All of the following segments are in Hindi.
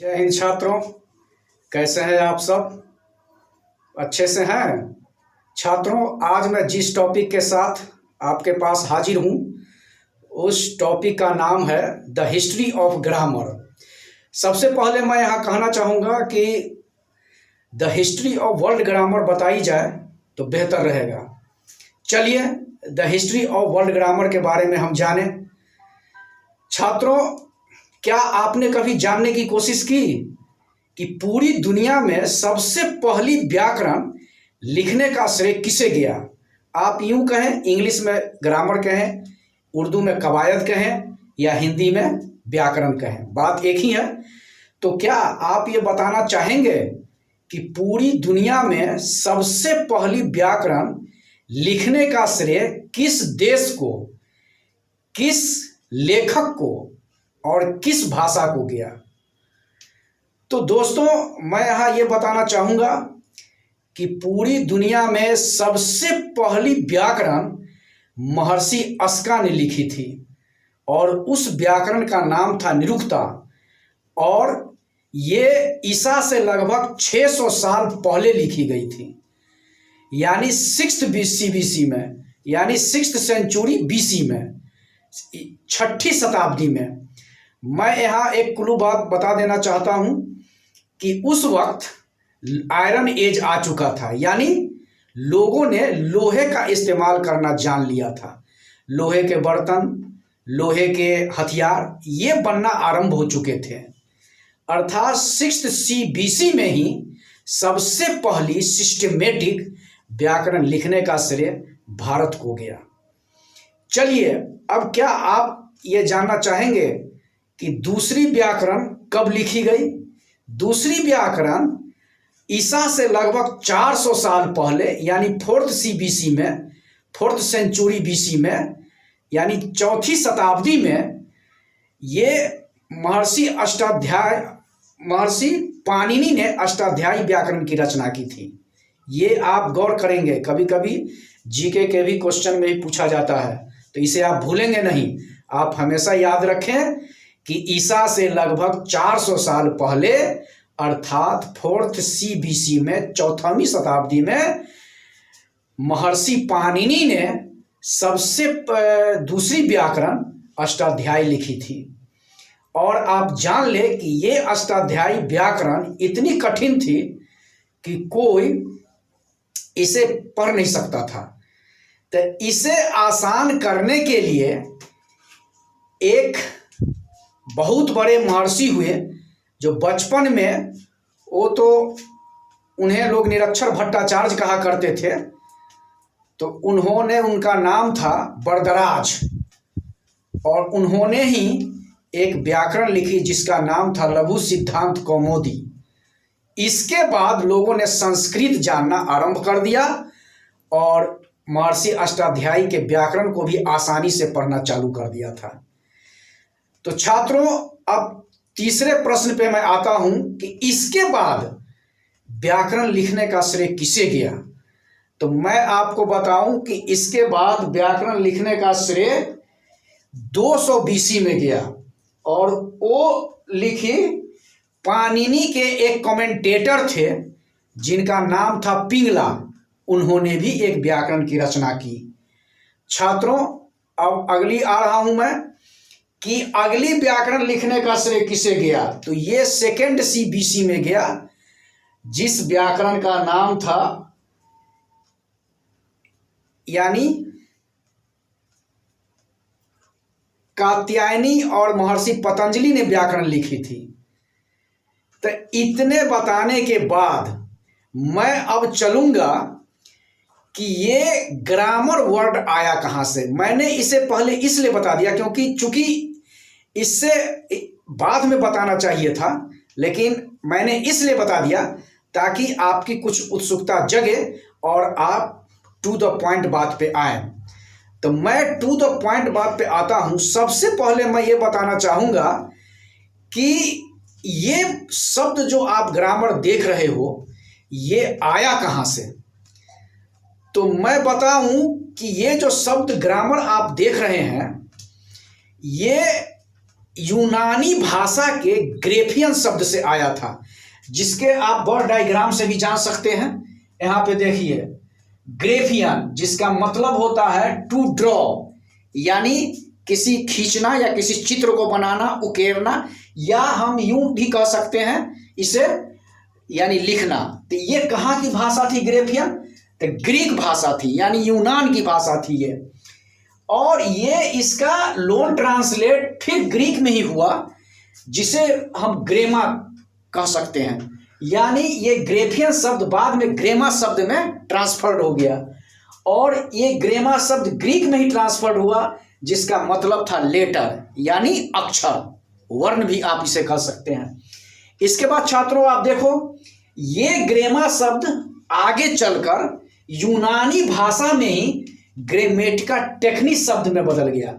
जय हिंद छात्रों। कैसे हैं आप सब? अच्छे से हैं छात्रों। आज मैं जिस टॉपिक के साथ आपके पास हाजिर हूँ उस टॉपिक का नाम है द हिस्ट्री ऑफ ग्रामर। सबसे पहले मैं यहाँ कहना चाहूँगा कि the history of world grammar बताई जाए तो बेहतर रहेगा। चलिए the history of world grammar के बारे में हम जानें। छात्रों, क्या आपने कभी जानने की कोशिश की कि पूरी दुनिया में सबसे पहली व्याकरण लिखने का श्रेय किसे गया? आप यूं कहें, इंग्लिश में ग्रामर कहें, उर्दू में कवायद कहें या हिंदी में व्याकरण कहें, बात एक ही है। तो क्या आप ये बताना चाहेंगे कि पूरी दुनिया में सबसे पहली व्याकरण लिखने का श्रेय किस देश को, किस लेखक को और किस भाषा को गया? तो दोस्तों, मैं यहाँ ये बताना चाहूँगा कि पूरी दुनिया में सबसे पहली व्याकरण महर्षि अस्का ने लिखी थी और उस व्याकरण का नाम था निरुक्ता। और ये ईसा से लगभग 600 साल पहले लिखी गई थी, यानी 6th BC में, यानी 6th सेंचुरी BC में, 6ठी शताब्दी में। मैं यहाँ एक क्लू बात बता देना चाहता हूँ कि उस वक्त आयरन एज आ चुका था, यानी लोगों ने लोहे का इस्तेमाल करना जान लिया था। लोहे के बर्तन, लोहे के हथियार ये बनना आरंभ हो चुके थे। अर्थात 6th BC में ही सबसे पहली सिस्टमेटिक व्याकरण लिखने का श्रेय भारत को गया। चलिए, अब क्या आप ये जानना चाहेंगे कि दूसरी व्याकरण कब लिखी गई? दूसरी व्याकरण ईसा से लगभग 400 साल पहले, यानी 4th BC में, 4th सेंचुरी BC में, यानी 4ठी शताब्दी में, ये महर्षि पाणिनि ने अष्टाध्यायी व्याकरण की रचना की थी। ये आप गौर करेंगे, कभी कभी जीके के भी क्वेश्चन में ही पूछा जाता है, तो इसे आप भूलेंगे नहीं। आप हमेशा याद रखें कि ईसा से लगभग 400 साल पहले, अर्थात 4th BC में, 4वीं शताब्दी में, महर्षि पाणिनि ने सबसे दूसरी व्याकरण अष्टाध्यायी लिखी थी। और आप जान ले कि ये अष्टाध्यायी व्याकरण इतनी कठिन थी कि कोई इसे पढ़ नहीं सकता था। तो इसे आसान करने के लिए एक बहुत बड़े महर्षि हुए जो बचपन में, वो तो उन्हें लोग निरक्षर भट्टाचार्य कहा करते थे, तो उनका नाम था बरदराज, और उन्होंने ही एक व्याकरण लिखी जिसका नाम था लघु सिद्धांत कौमुदी। इसके बाद लोगों ने संस्कृत जानना आरंभ कर दिया और महर्षि अष्टाध्यायी के व्याकरण को भी आसानी से पढ़ना चालू कर दिया था। तो छात्रों, अब तीसरे प्रश्न पे मैं आता हूं कि इसके बाद व्याकरण लिखने का श्रेय किसे गया? तो मैं आपको बताऊं कि इसके बाद व्याकरण लिखने का श्रेय 200 BC में गया, और वो लिखी पाणिनि के एक कमेंटेटर थे जिनका नाम था पिंगला। उन्होंने भी एक व्याकरण की रचना की। छात्रों, अब अगली आ रहा हूं मैं कि अगली व्याकरण लिखने का श्रेय किसे गया? तो ये 2nd BC में गया, जिस व्याकरण का नाम था, यानी कात्यायनी, और महर्षि पतंजलि ने व्याकरण लिखी थी। तो इतने बताने के बाद मैं अब चलूंगा कि ये ग्रामर वर्ड आया कहाँ से। मैंने इसे पहले इसलिए बता दिया क्योंकि चूंकि इससे बाद में बताना चाहिए था, लेकिन मैंने इसलिए बता दिया ताकि आपकी कुछ उत्सुकता जगे और आप टू द पॉइंट बात पे आए। तो मैं टू द पॉइंट बात पे आता हूं। सबसे पहले मैं ये बताना चाहूंगा कि ये शब्द जो आप ग्रामर देख रहे हो, ये आया कहां से? तो मैं बताऊं कि ये जो शब्द ग्रामर आप देख रहे हैं, ये यूनानी भाषा के ग्रेफियन शब्द से आया था, जिसके आप वर्ड डायग्राम से भी जान सकते हैं। यहाँ पे देखिए, ग्रेफियन जिसका मतलब होता है टू ड्रॉ, यानी किसी खींचना या किसी चित्र को बनाना, उकेरना, या हम यूं भी कह सकते हैं इसे, यानी लिखना। तो ये कहाँ की भाषा थी ग्रेफियन? तो ग्रीक भाषा थी, यानी यूनान की भाषा थी ये। और ये इसका लोन ट्रांसलेट फिर ग्रीक में ही हुआ, जिसे हम ग्रेमा कह सकते हैं। यानी ये ग्रेफियन शब्द बाद में ग्रेमा शब्द में ट्रांसफर्ड हो गया, और ये ग्रेमा शब्द ग्रीक में ही ट्रांसफर्ड हुआ, जिसका मतलब था लेटर, यानी अक्षर, वर्ण भी आप इसे कह सकते हैं। इसके बाद छात्रों आप देखो, ये ग्रेमा शब्द आगे चलकर यूनानी भाषा में ही ग्रामेटिका टेक्निक शब्द में बदल गया,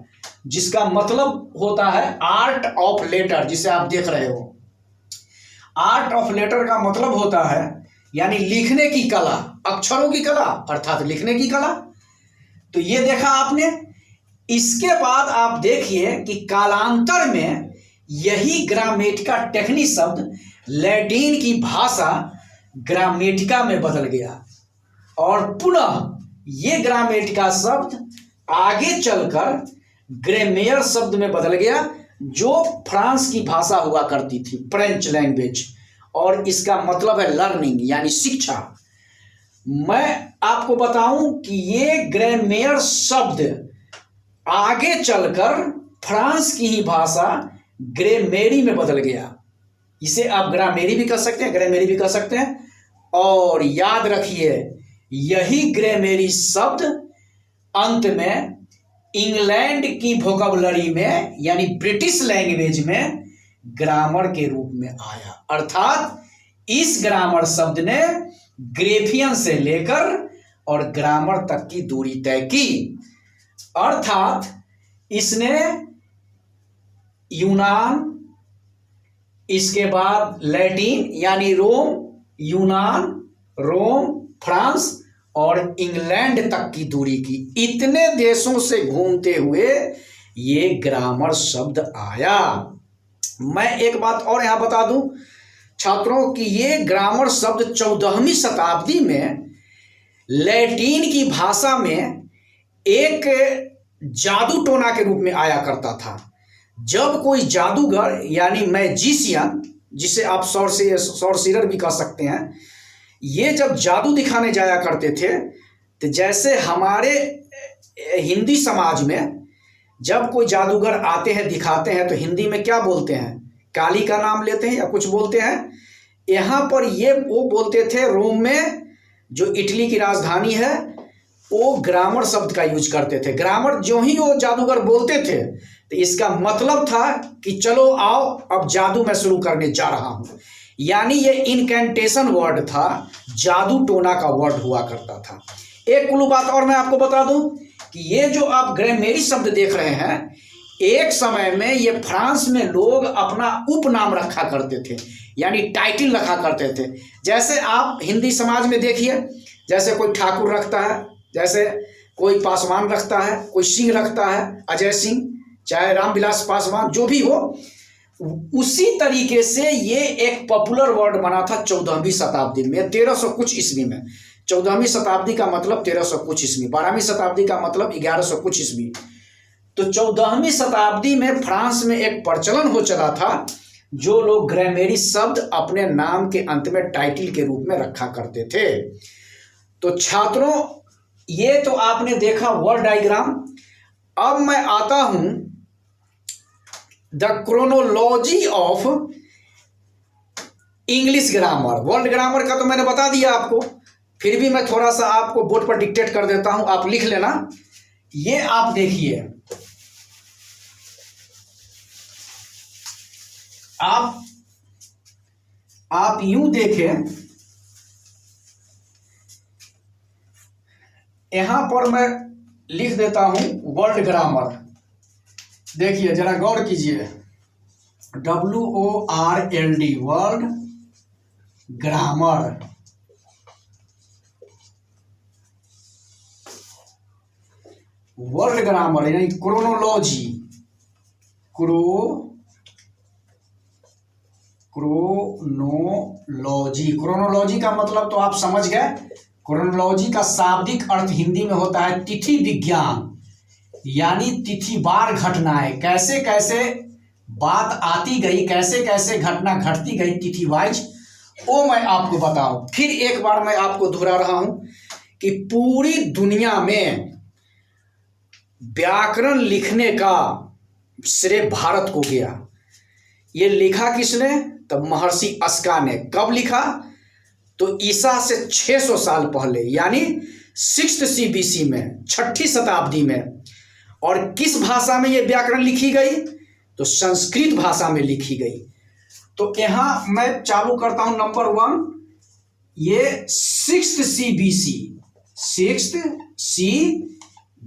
जिसका मतलब होता है आर्ट ऑफ लेटर, जिसे आप देख रहे हो। आर्ट ऑफ लेटर का मतलब होता है यानी लिखने की कला, अक्षरों की कला, अर्थात लिखने की कला। तो ये देखा आपने। इसके बाद आप देखिए कि कालांतर में यही ग्रामेटिका टेक्निक शब्द लैटिन की भाषा ग्रामेटिका में बदल गया, और पुनः ये ग्रामेटिका शब्द आगे चलकर ग्रामेर शब्द में बदल गया, जो फ्रांस की भाषा हुआ करती थी, फ्रेंच लैंग्वेज, और इसका मतलब है लर्निंग, यानी शिक्षा। मैं आपको बताऊं कि ये ग्रामेर शब्द आगे चलकर फ्रांस की ही भाषा ग्रामेरी में बदल गया। इसे आप ग्रामेरी भी कह सकते हैं, ग्रामेरी भी कह सकते हैं। और याद रखिए, यही ग्रामेरी शब्द अंत में इंग्लैंड की वोकैबुलरी में, यानी ब्रिटिश लैंग्वेज में ग्रामर के रूप में आया। अर्थात इस ग्रामर शब्द ने ग्रेफियन से लेकर और ग्रामर तक की दूरी तय की। अर्थात इसने यूनान, इसके बाद लैटिन यानी रोम, यूनान, रोम, फ्रांस और इंग्लैंड तक की दूरी की। इतने देशों से घूमते हुए ये ग्रामर शब्द आया। मैं एक बात और यहां बता दूं छात्रों कि ये ग्रामर शब्द 14वीं शताब्दी में लैटिन की भाषा में एक जादू टोना के रूप में आया करता था। जब कोई जादूगर यानी मैजिशियन, जिसे आप सॉर्सिरर भी कह सकते हैं, ये जब जादू दिखाने जाया करते थे, तो जैसे हमारे हिंदी समाज में जब कोई जादूगर आते हैं, दिखाते हैं, तो हिंदी में क्या बोलते हैं? काली का नाम लेते हैं या कुछ बोलते हैं। यहाँ पर ये वो बोलते थे, रोम में जो इटली की राजधानी है, वो ग्रामर शब्द का यूज करते थे। ग्रामर जो ही वो जादूगर बोलते थे, तो इसका मतलब था कि चलो आओ, अब जादू मैं शुरू करने जा रहा हूँ। यानी ये इनकैंटेशन वर्ड था, जादू टोना का वर्ड हुआ करता था। एक कुल बात और मैं आपको बता दूं कि ये जो आप ग्रामेरी शब्द देख रहे हैं, एक समय में ये फ्रांस में लोग अपना उपनाम रखा करते थे, यानी टाइटल रखा करते थे। जैसे आप हिंदी समाज में देखिए, जैसे कोई ठाकुर रखता है, जैसे कोई पासवान रखता है, कोई सिंह रखता है, अजय सिंह, चाहे रामविलास पासवान, जो भी हो, उसी तरीके से ये एक पॉपुलर वर्ड बना था 14वीं शताब्दी में, 1300 कुछ ईस्वी में। 14वीं शताब्दी का मतलब 1300 कुछ ईस्वी, 12वीं शताब्दी का मतलब 1100 कुछ ईस्वी। तो 14वीं शताब्दी में फ्रांस में एक प्रचलन हो चला था, जो लोग ग्रामेरी शब्द अपने नाम के अंत में टाइटल के रूप में रखा करते थे। तो छात्रों, ये तो आपने देखा वर्ड डायग्राम। अब मैं आता हूं the chronology of English grammar. World grammar का तो मैंने बता दिया आपको, फिर भी मैं थोड़ा सा आपको बोर्ड पर डिक्टेट कर देता हूं, आप लिख लेना। ये आप देखिए, आप यूं देखें, यहां पर मैं लिख देता हूं वर्ल्ड ग्रामर। देखिए जरा गौर कीजिए, WORLD, world grammar. World grammar यानी क्रोनोलॉजी, क्रोनोलॉजी क्रोनोलॉजी। क्रोनोलॉजी का मतलब तो आप समझ गए। क्रोनोलॉजी का शाब्दिक अर्थ हिंदी में होता है तिथि विज्ञान, यानी तिथिवार घटनाएं, कैसे कैसे बात आती गई, कैसे कैसे घटना घटती गई तिथि वाइज, वो मैं आपको बताऊं। फिर एक बार मैं आपको दोहरा रहा हूं कि पूरी दुनिया में व्याकरण लिखने का श्रेय भारत को गया। ये लिखा किसने? तब महर्षि अस्का ने। कब लिखा? तो ईसा से 600 साल पहले, यानी 6th CBC में, 6ठी शताब्दी में। और किस भाषा में ये व्याकरण लिखी गई? तो संस्कृत भाषा में लिखी गई। तो यहां मैं चालू करता हूं नंबर 1, ये 6th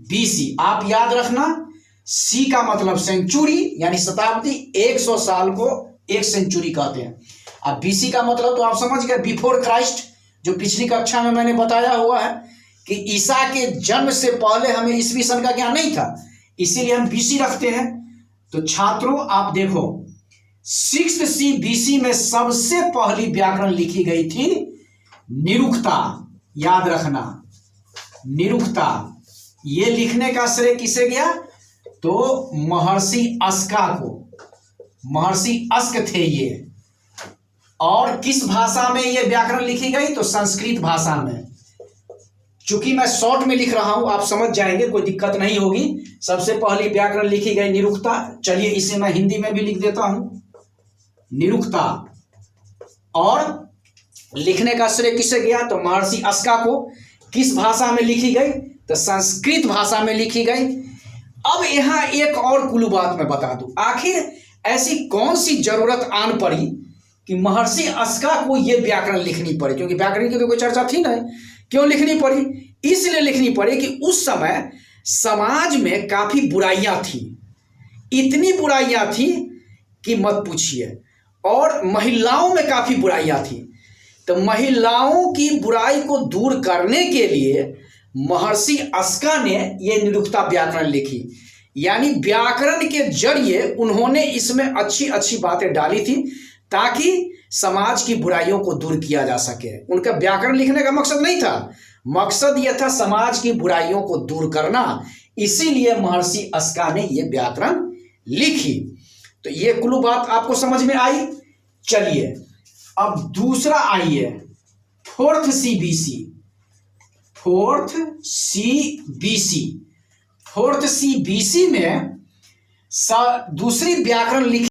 CBC। आप याद रखना, सी का मतलब सेंचुरी यानी शताब्दी, 100 साल को एक सेंचुरी कहते हैं। अब बीसी का मतलब तो आप समझ गए, बिफोर क्राइस्ट, जो पिछली कक्षा में मैंने बताया हुआ है कि ईसा के जन्म से पहले हमें ईसवी सन का ज्ञान नहीं था, इसीलिए हम बीसी रखते हैं। तो छात्रों आप देखो, 6th CBC में सबसे पहली व्याकरण लिखी गई थी निरुक्ता। याद रखना, निरुक्ता। ये लिखने का श्रेय किसे गया? तो महर्षि अस्का को। महर्षि अस्क थे ये। और किस भाषा में ये व्याकरण लिखी गई? तो संस्कृत भाषा में। चूंकि मैं शॉर्ट में लिख रहा हूं, आप समझ जाएंगे, कोई दिक्कत नहीं होगी। सबसे पहली व्याकरण लिखी गई निरुक्ता। चलिए इसे मैं हिंदी में भी लिख देता हूं, निरुक्ता। और लिखने का श्रेय किसे गया? तो महर्षि अस्का को। किस भाषा में लिखी गई? तो संस्कृत भाषा में लिखी गई। अब यहां एक और कुल बात मैं बता दूं, आखिर ऐसी कौन सी जरूरत आन पड़ी कि महर्षि अस्का को यह व्याकरण लिखनी पड़ी? क्योंकि व्याकरण की तो कोई चर्चा थी नहीं। क्यों लिखनी पड़ी? इसलिए लिखनी पड़ी कि उस समय समाज में काफी बुराइयां थी, इतनी बुराइयां थी कि मत पूछिए। और महिलाओं में काफी बुराइयां थी। तो महिलाओं की बुराई को दूर करने के लिए महर्षि अस्का ने यह निरुक्ता व्याकरण लिखी। यानी व्याकरण के जरिए उन्होंने इसमें अच्छी अच्छी बातें डाली थी ताकि समाज की बुराइयों को दूर किया जा सके। उनका व्याकरण लिखने का मकसद नहीं था, मकसद यह था समाज की बुराइयों को दूर करना। इसीलिए महर्षि अस्का ने यह व्याकरण लिखी। तो ये कुल बात आपको समझ में आई। चलिए अब दूसरा आइए, 4th CBC में दूसरी व्याकरण लिखी